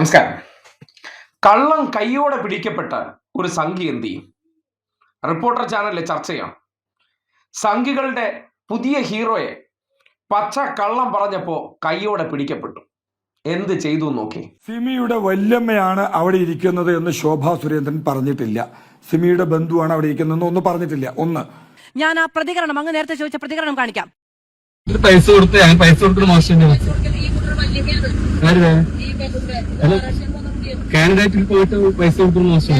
നമസ്കാരം. കള്ളം കൈയോടെ പിടിക്കപ്പെട്ടാൽ ഒരു സംഘി എന്ത് ചെയ്യും? റിപ്പോർട്ടർ ചാനലിലെ ചർച്ചയാണ്. സംഘികളുടെ പുതിയ ഹീറോയെ പച്ച കള്ളം പറഞ്ഞപ്പോൾ കൈയോടെ പിടിക്കപ്പെട്ടു. എന്ത് ചെയ്തു നോക്കി. സിമിയുടെ വല്യമ്മയാണ് അവിടെ ഇരിക്കുന്നത് എന്ന് ശോഭാ സുരേന്ദ്രൻ പറഞ്ഞിട്ടില്ല. സിമിയുടെ ബന്ധുവാണ് അവിടെ ഇരിക്കുന്നതെന്ന് ഒന്നും പറഞ്ഞിട്ടില്ല. ഒന്ന്, ഞാൻ ആ പ്രതികരണം അങ്ങ് നേരത്തെ ചോദിച്ച പ്രതികരണം കാണിക്കാം. പൈസ കൊടുത്തിട്ട് മോശം കാനഡാറ്റിൽ പോയിട്ട് പൈസ കൊടുത്തിട്ട് മോശം.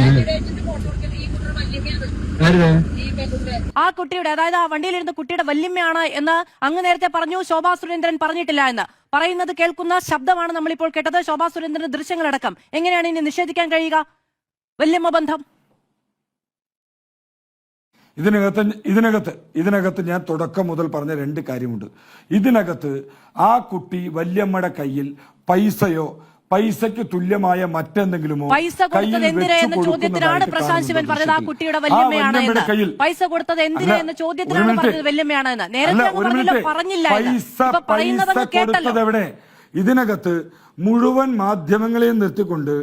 ആ കുട്ടിയുടെ, അതായത് ആ വണ്ടിയിലിരുന്ന കുട്ടിയുടെ വല്യമ്മയാണ് എന്ന് അങ്ങ് നേരത്തെ പറഞ്ഞു. ശോഭാ സുരേന്ദ്രൻ പറഞ്ഞിട്ടില്ല എന്ന് പറയുന്നത് കേൾക്കുന്ന ശബ്ദമാണ് നമ്മളിപ്പോൾ കേട്ടത്. ശോഭാ സുരേന്ദ്രന്റെ ദൃശ്യങ്ങളടക്കം. എങ്ങനെയാണ് ഇനി നിഷേധിക്കാൻ കഴിയുക വല്യമ്മ ബന്ധം? ഇതിനകത്ത് ഞാൻ തുടക്കം മുതൽ പറഞ്ഞ രണ്ട് കാര്യമുണ്ട്. ഇതിനകത്ത് ആ കുട്ടി വല്യമ്മയുടെ കയ്യിൽ പൈസയ്ക്ക് തുല്യമായ മറ്റെന്തെങ്കിലുമോ പൈസ കൊടുത്തത് എന്തിനാ എന്ന ചോദ്യത്തിനാണ് പ്രശാന്ത് ശിവൻ പറഞ്ഞത് ആ കുട്ടിയുടെ വല്യമ്മയാണ് എന്ന്. പൈസ കൊടുത്തത് എന്തിനാ എന്ന ചോദ്യത്തിനാണ് പറഞ്ഞത് വല്യമ്മയാണ് എന്ന്. നേരത്തെ പറഞ്ഞില്ല. എവിടെ? ഇതിനകത്ത് മുഴുവൻ മാധ്യമങ്ങളെയും നിർത്തിക്കൊണ്ട്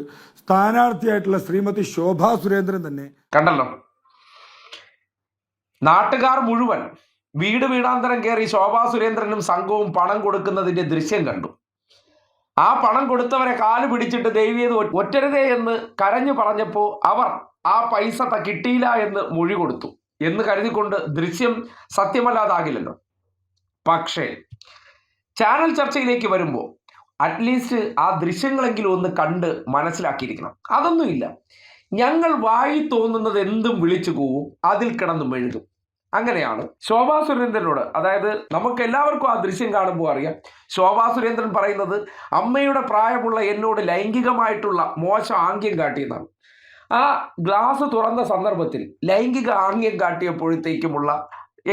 സ്ഥാനാർത്ഥിയായിട്ടുള്ള ശ്രീമതി ശോഭാ സുരേന്ദ്രൻ തന്നെ കണ്ടല്ലോ. നാട്ടുകാർ മുഴുവൻ വീട് വീടാന്തരം കയറി ശോഭാ സുരേന്ദ്രനും സംഘവും പണം കൊടുക്കുന്നതിന്റെ ദൃശ്യം കണ്ടു. ആ പണം കൊടുത്തവരെ കാല് പിടിച്ചിട്ട് ദൈവീയത് ഒറ്റരുതേ എന്ന് കരഞ്ഞു പറഞ്ഞപ്പോൾ അവർ ആ പൈസ കിട്ടിയില്ല എന്ന് മൊഴി കൊടുത്തു എന്ന് കരുതിക്കൊണ്ട് ദൃശ്യം സത്യമല്ലാതാകില്ലല്ലോ. പക്ഷേ ചാനൽ ചർച്ചയിലേക്ക് വരുമ്പോൾ അറ്റ്ലീസ്റ്റ് ആ ദൃശ്യങ്ങളെങ്കിലും ഒന്ന് കണ്ട് മനസ്സിലാക്കിയിരിക്കണം. അതൊന്നുമില്ല. ഞങ്ങൾ വായി തോന്നുന്നത് എന്തും വിളിച്ചു പോവും, അതിൽ കിടന്ന് മെഴുകും. അങ്ങനെയാണ് ശോഭാ സുരേന്ദ്രനോട്, അതായത് നമുക്ക് എല്ലാവർക്കും ആ ദൃശ്യം കാണുമ്പോൾ അറിയാം. ശോഭാ സുരേന്ദ്രൻ പറയുന്നത് അമ്മയുടെ പ്രായമുള്ള എന്നോട് ലൈംഗികമായിട്ടുള്ള മോശം ആംഗ്യം കാട്ടിയെന്നാണ്. ആ ഗ്ലാസ് തുറന്ന സന്ദർഭത്തിൽ ലൈംഗിക ആംഗ്യം കാട്ടിയപ്പോഴത്തേക്കുമുള്ള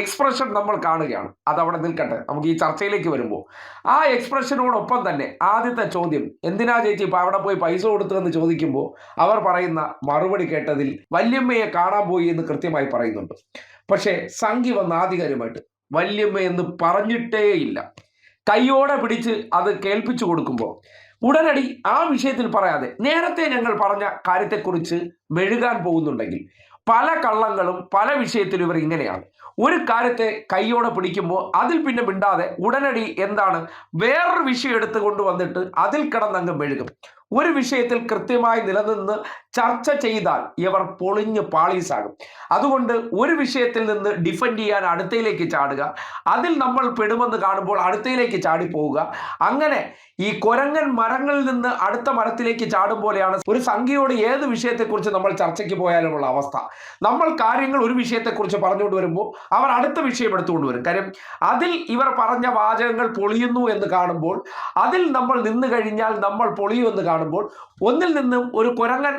എക്സ്പ്രഷൻ നമ്മൾ കാണുകയാണ്. അതവിടെ നിൽക്കട്ടെ, നമുക്ക് ഈ ചർച്ചയിലേക്ക് വരുമ്പോൾ ആ എക്സ്പ്രഷനോടൊപ്പം തന്നെ ആദ്യത്തെ ചോദ്യം, എന്തിനാ ചേച്ചി ഇപ്പം അവിടെ പോയി പൈസ കൊടുത്തതെന്ന് ചോദിക്കുമ്പോൾ അവർ പറയുന്ന മറുപടി കേട്ടതിൽ വല്യമ്മയെ കാണാൻ പോയി എന്ന് കൃത്യമായി പറയുന്നുണ്ട്. പക്ഷേ സംഘി വന്ന ആധികാരികമായിട്ട് വല്യമ്മ എന്ന് പറഞ്ഞിട്ടേയില്ല. കൈയോടെ പിടിച്ച് അത് കേൾപ്പിച്ചു കൊടുക്കുമ്പോൾ ഉടനടി ആ വിഷയത്തിൽ പറയാതെ നേരത്തെ ഞങ്ങൾ പറഞ്ഞ കാര്യത്തെക്കുറിച്ച് മെഴുകാൻ പോകുന്നുണ്ടെങ്കിൽ പല കള്ളങ്ങളും പല വിഷയത്തിലും ഇവർ ഇങ്ങനെയാണ്. ഒരു കാര്യത്തെ കൈയോടെ പിടിക്കുമ്പോൾ അതിൽ പിന്നെ മിണ്ടാതെ ഉടനടി എന്താണ് വേറൊരു വിഷയം എടുത്തു കൊണ്ടുവന്നിട്ട് അതിൽ കിടന്നങ്ങ് മെഴുകും. ഒരു വിഷയത്തിൽ കൃത്യമായി നിലനിന്ന് ചർച്ച ചെയ്താൽ ഇവർ പൊളിഞ്ഞ് പാളീസാകും. അതുകൊണ്ട് ഒരു വിഷയത്തിൽ നിന്ന് ഡിഫെൻഡ് ചെയ്യാൻ അടുത്തയിലേക്ക് ചാടുക, അതിൽ നമ്മൾ പെടുമെന്ന് കാണുമ്പോൾ അടുത്തയിലേക്ക് ചാടിപ്പോവുക. അങ്ങനെ ഈ കൊരങ്ങൻ മരങ്ങളിൽ നിന്ന് അടുത്ത മരത്തിലേക്ക് ചാടും പോലെയാണ് ഒരു സംഖ്യയോട് ഏത് വിഷയത്തെക്കുറിച്ച് നമ്മൾ ചർച്ചയ്ക്ക് പോയാലുമുള്ള അവസ്ഥ. നമ്മൾ കാര്യങ്ങൾ ഒരു വിഷയത്തെക്കുറിച്ച് പറഞ്ഞുകൊണ്ട് വരുമ്പോൾ അവർ അടുത്ത വിഷയം എടുത്തുകൊണ്ട് വരും. കാര്യം അതിൽ ഇവർ പറഞ്ഞ വാചകങ്ങൾ പൊളിയുന്നു എന്ന് കാണുമ്പോൾ, അതിൽ നമ്മൾ നിന്ന് കഴിഞ്ഞാൽ നമ്മൾ പൊളിയുമെന്ന് കാണുമ്പോൾ ഒന്നിൽ നിന്നും ഒരു കൊരങ്ങൻ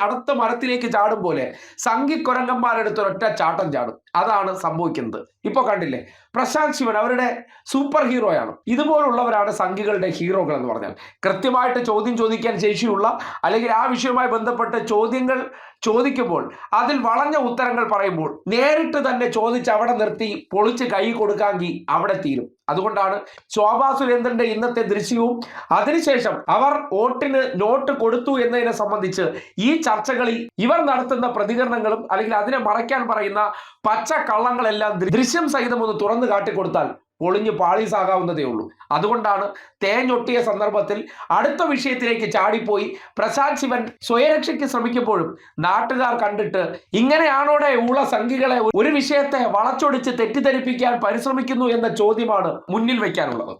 അടുത്ത മരത്തിലേക്ക് ചാടും പോലെ സംഘി കൊരങ്ങന്മാരെടുത്ത് ഒരൊറ്റ ചാട്ടം ചാടും. അതാണ് സംഭവിക്കുന്നത്. ഇപ്പൊ കണ്ടില്ലേ, പ്രശാന്ത് ശിവൻ അവരുടെ സൂപ്പർ ഹീറോയാണ്. ഇതുപോലുള്ളവരാണ് സംഘികളുടെ ഹീറോകൾ എന്ന് പറഞ്ഞാൽ. കൃത്യമായിട്ട് ചോദ്യം ചോദിക്കാൻ ശേഷിയുള്ള, അല്ലെങ്കിൽ ആ വിഷയവുമായി ബന്ധപ്പെട്ട് ചോദ്യങ്ങൾ ചോദിക്കുമ്പോൾ അതിൽ വളഞ്ഞ ഉത്തരങ്ങൾ പറയുമ്പോൾ നേരിട്ട് തന്നെ ചോദിച്ച് അവിടെ നിർത്തി പൊളിച്ച് കൈ കൊടുക്കാമെങ്കിൽ അവിടെ തീരും. അതുകൊണ്ടാണ് ശോഭാ സുരേന്ദ്രന്റെ ഇന്നത്തെ ദൃശ്യവും അതിനുശേഷം അവർ വോട്ടിന് നോട്ട് കൊടുത്തു എന്നതിനെ സംബന്ധിച്ച് ഈ ചർച്ചകളിൽ ഇവർ നടത്തുന്ന പ്രതികരണങ്ങളും അല്ലെങ്കിൽ അതിനെ മറയ്ക്കാൻ പറയുന്ന പച്ച കള്ളങ്ങളെല്ലാം ദൃശ്യം സഹിതം ഒന്ന് തുറന്നു കാട്ടിക്കൊടുത്താൽ പൊളിഞ്ഞ് പാളീസാകാവുന്നതേ ഉള്ളൂ. അതുകൊണ്ടാണ് തേഞ്ഞൊട്ടിയ സന്ദർഭത്തിൽ അടുത്ത വിഷയത്തിലേക്ക് ചാടിപ്പോയി പ്രശാന്ത് ശിവൻ സ്വയരക്ഷയ്ക്ക് ശ്രമിക്കുമ്പോഴും നാട്ടുകാർ കണ്ടിട്ട് ഇങ്ങനെയാണോടെ ഉള്ള സംഘികളെ ഒരു വിഷയത്തെ വളച്ചൊടിച്ച് തെറ്റിദ്ധരിപ്പിക്കാൻ പരിശ്രമിക്കുന്നു എന്ന ചോദ്യമാണ് മുന്നിൽ വയ്ക്കാനുള്ളത്.